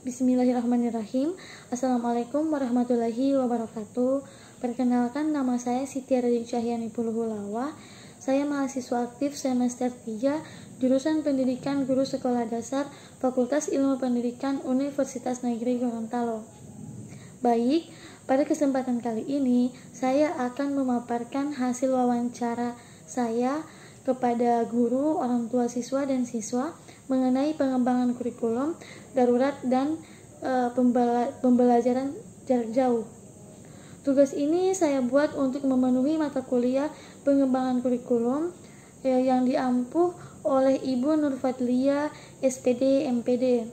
Bismillahirrahmanirrahim. Assalamualaikum warahmatullahi wabarakatuh. Perkenalkan, nama saya Siti Radhi Cahyani Puluhulawa. Saya mahasiswa aktif semester 3, jurusan Pendidikan Guru Sekolah Dasar, Fakultas Ilmu Pendidikan Universitas Negeri Gorontalo. Baik, pada kesempatan kali ini saya akan memaparkan hasil wawancara saya kepada guru, orang tua siswa dan siswa mengenai pengembangan kurikulum darurat dan pembelajaran jarak jauh. Tugas ini saya buat untuk memenuhi mata kuliah pengembangan kurikulum yang diampuh oleh Ibu Nurfatlia, SPD, MPD.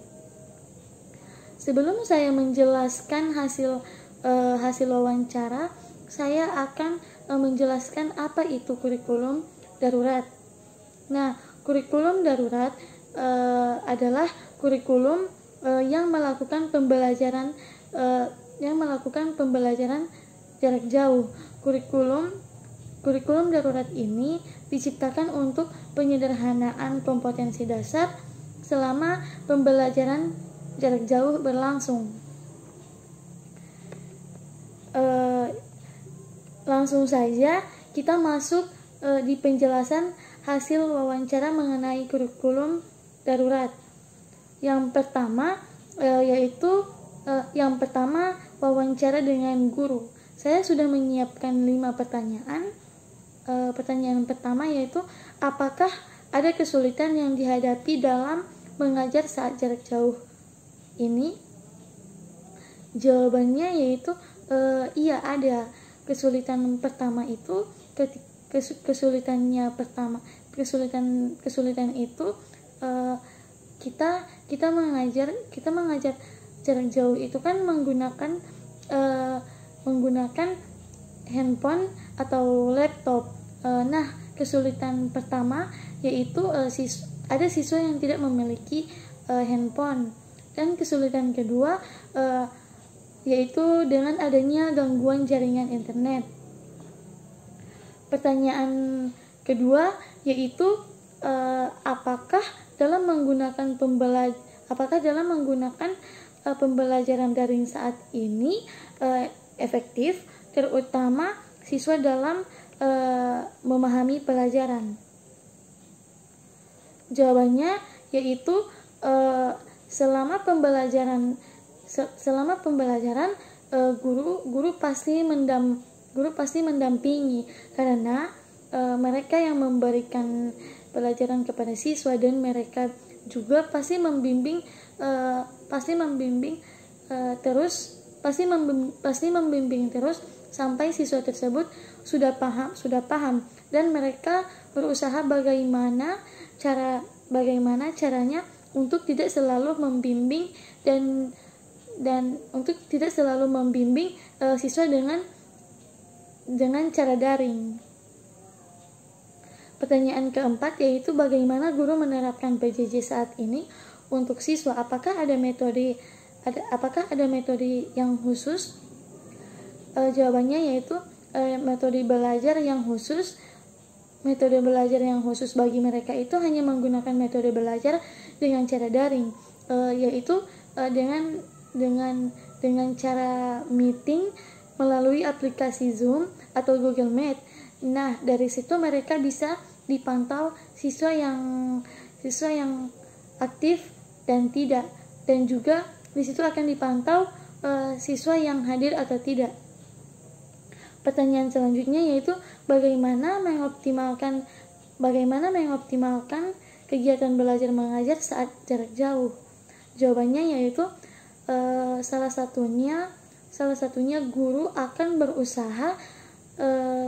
Sebelum saya menjelaskan hasil wawancara, saya akan menjelaskan apa itu kurikulum darurat. Nah, kurikulum darurat adalah kurikulum yang melakukan pembelajaran jarak jauh. Kurikulum darurat ini diciptakan untuk penyederhanaan kompetensi dasar selama pembelajaran jarak jauh berlangsung. Langsung saja kita masuk di penjelasan hasil wawancara mengenai kurikulum darurat. Yang pertama wawancara dengan guru. Saya sudah menyiapkan 5 pertanyaan. Pertanyaan pertama yaitu, apakah ada kesulitan yang dihadapi dalam mengajar saat jarak jauh ini? Jawabannya yaitu iya, ada. Kesulitan pertama itu kesulitan itu kita mengajar jarak jauh itu kan menggunakan handphone atau laptop. Nah, kesulitan pertama yaitu ada siswa yang tidak memiliki handphone, dan kesulitan kedua yaitu dengan adanya gangguan jaringan internet. Pertanyaan kedua yaitu apakah dalam menggunakan pembelajaran daring saat ini efektif, terutama siswa dalam memahami pelajaran. Jawabannya yaitu selama pembelajaran guru pasti mendampingi, karena mereka yang memberikan pelajaran kepada siswa, dan mereka juga pasti membimbing terus sampai siswa tersebut sudah paham, dan mereka berusaha bagaimana caranya untuk tidak selalu membimbing dan untuk tidak selalu membimbing siswa dengan cara daring. Pertanyaan keempat yaitu, bagaimana guru menerapkan PJJ saat ini untuk siswa? Apakah ada metode yang khusus? Jawabannya yaitu metode belajar yang khusus. Metode belajar yang khusus bagi mereka itu hanya menggunakan metode belajar dengan cara daring, yaitu dengan cara meeting melalui aplikasi Zoom atau Google Meet. Nah, dari situ mereka bisa dipantau siswa yang aktif dan tidak, dan juga di situ akan dipantau siswa yang hadir atau tidak. Pertanyaan selanjutnya yaitu, bagaimana mengoptimalkan kegiatan belajar mengajar saat jarak jauh? Jawabannya yaitu salah satunya guru akan berusaha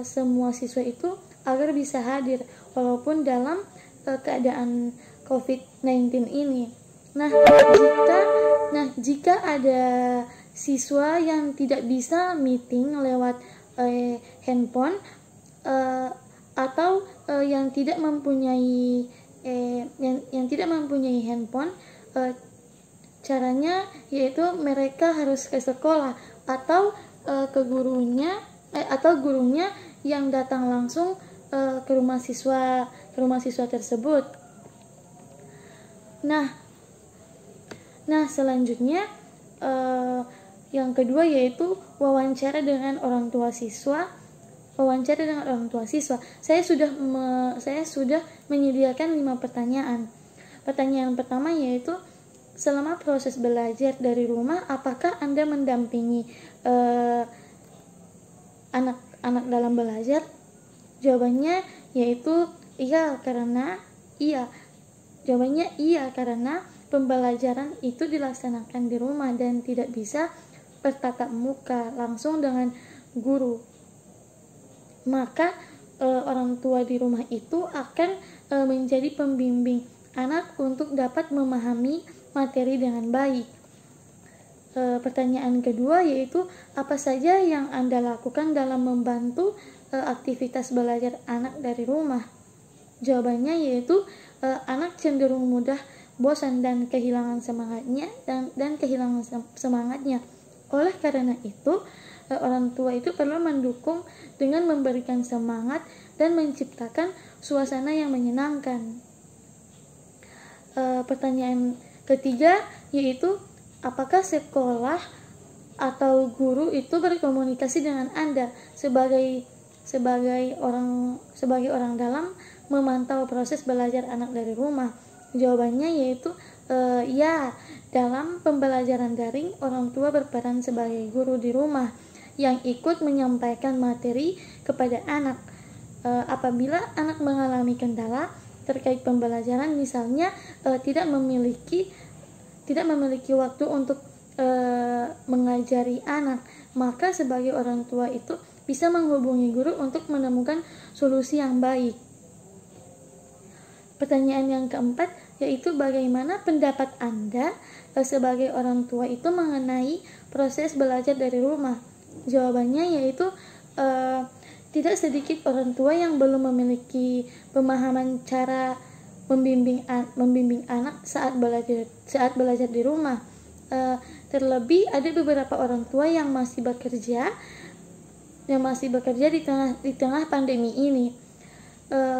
semua siswa itu agar bisa hadir walaupun dalam keadaan COVID-19 ini. Jika ada siswa yang tidak bisa meeting lewat handphone atau yang tidak mempunyai handphone, caranya yaitu mereka harus ke sekolah atau ke gurunya yang datang langsung ke rumah siswa tersebut. Nah, Nah, selanjutnya yang kedua yaitu wawancara dengan orang tua siswa. Wawancara dengan orang tua siswa. Saya sudah menyediakan 5 pertanyaan. Pertanyaan pertama yaitu, selama proses belajar dari rumah, apakah Anda mendampingi anak-anak dalam belajar? Jawabannya yaitu iya, karena pembelajaran itu dilaksanakan di rumah dan tidak bisa bertatap muka langsung dengan guru. Maka orang tua di rumah itu akan menjadi pembimbing anak untuk dapat memahami materi dengan baik. Pertanyaan kedua yaitu, apa saja yang Anda lakukan dalam membantu aktivitas belajar anak dari rumah? Jawabannya yaitu anak cenderung mudah bosan dan kehilangan semangatnya. Oleh karena itu, orang tua itu perlu mendukung dengan memberikan semangat dan menciptakan suasana yang menyenangkan. Pertanyaan ketiga yaitu, apakah sekolah atau guru itu berkomunikasi dengan Anda sebagai orang dalam memantau proses belajar anak dari rumah? Jawabannya yaitu ya. Dalam pembelajaran daring, orang tua berperan sebagai guru di rumah yang ikut menyampaikan materi kepada anak. Apabila anak mengalami kendala terkait pembelajaran, misalnya tidak memiliki waktu untuk mengajari anak, maka sebagai orang tua itu bisa menghubungi guru untuk menemukan solusi yang baik. Pertanyaan yang keempat yaitu, bagaimana pendapat Anda sebagai orang tua itu mengenai proses belajar dari rumah? Jawabannya yaitu tidak sedikit orang tua yang belum memiliki pemahaman cara membimbing anak saat belajar di rumah. Terlebih ada beberapa orang tua yang masih bekerja di tengah pandemi ini.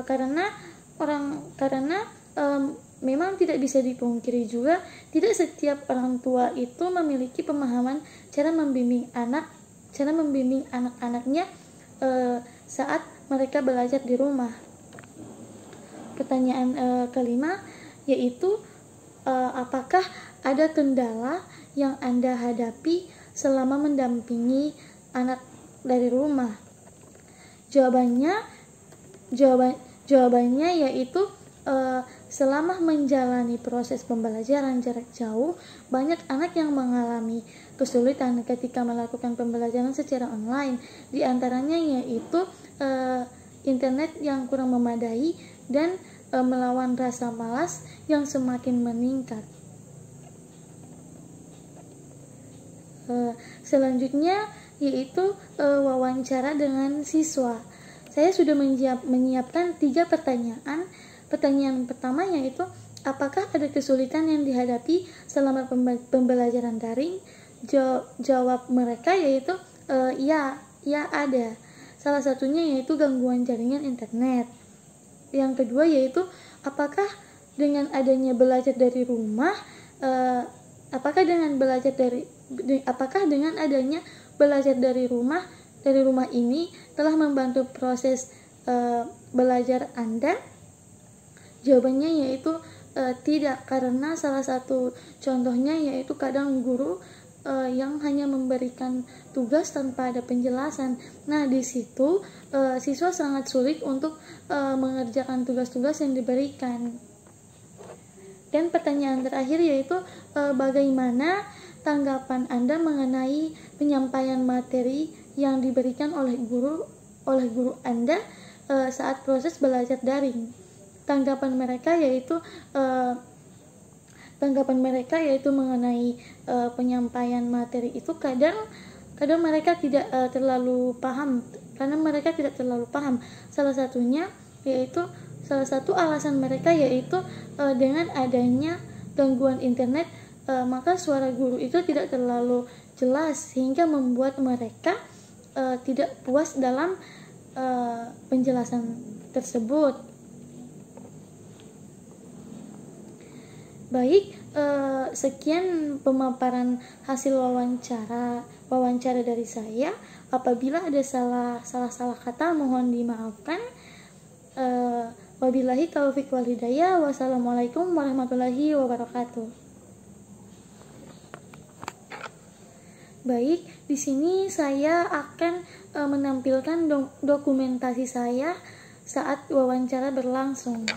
Karena memang tidak bisa dipungkiri juga, tidak setiap orang tua itu memiliki pemahaman cara membimbing anak-anaknya saat mereka belajar di rumah. Pertanyaan kelima yaitu, apakah ada kendala yang Anda hadapi selama mendampingi anak dari rumah? Jawabannya yaitu selama menjalani proses pembelajaran jarak jauh, banyak anak yang mengalami kesulitan ketika melakukan pembelajaran secara online. Di antaranya yaitu internet yang kurang memadai dan melawan rasa malas yang semakin meningkat. Selanjutnya yaitu wawancara dengan siswa. Saya sudah menyiapkan 3 pertanyaan. Pertanyaan pertama yaitu, apakah ada kesulitan yang dihadapi selama pembelajaran daring? Jawab mereka yaitu ya ada. Salah satunya yaitu gangguan jaringan internet. Yang kedua yaitu, apakah dengan adanya belajar dari rumah apakah dengan adanya belajar dari rumah ini telah membantu proses belajar Anda? Jawabannya yaitu tidak, karena salah satu contohnya yaitu kadang guru yang hanya memberikan tugas tanpa ada penjelasan. Nah, di situ siswa sangat sulit untuk mengerjakan tugas-tugas yang diberikan. Dan pertanyaan terakhir yaitu, bagaimana tanggapan Anda mengenai penyampaian materi yang diberikan oleh guru Anda saat proses belajar daring? Tanggapan mereka yaitu mengenai penyampaian materi itu kadang mereka tidak terlalu paham, karena mereka tidak terlalu paham. Salah satu alasan mereka yaitu dengan adanya gangguan internet, maka suara guru itu tidak terlalu jelas sehingga membuat mereka tidak puas dalam penjelasan tersebut. Baik, Sekian pemaparan hasil wawancara dari saya. Apabila ada salah kata mohon dimaafkan. Wabillahi taufiq wal hidayah. Wassalamualaikum warahmatullahi wabarakatuh. Baik, di sini saya akan menampilkan dokumentasi saya saat wawancara berlangsung.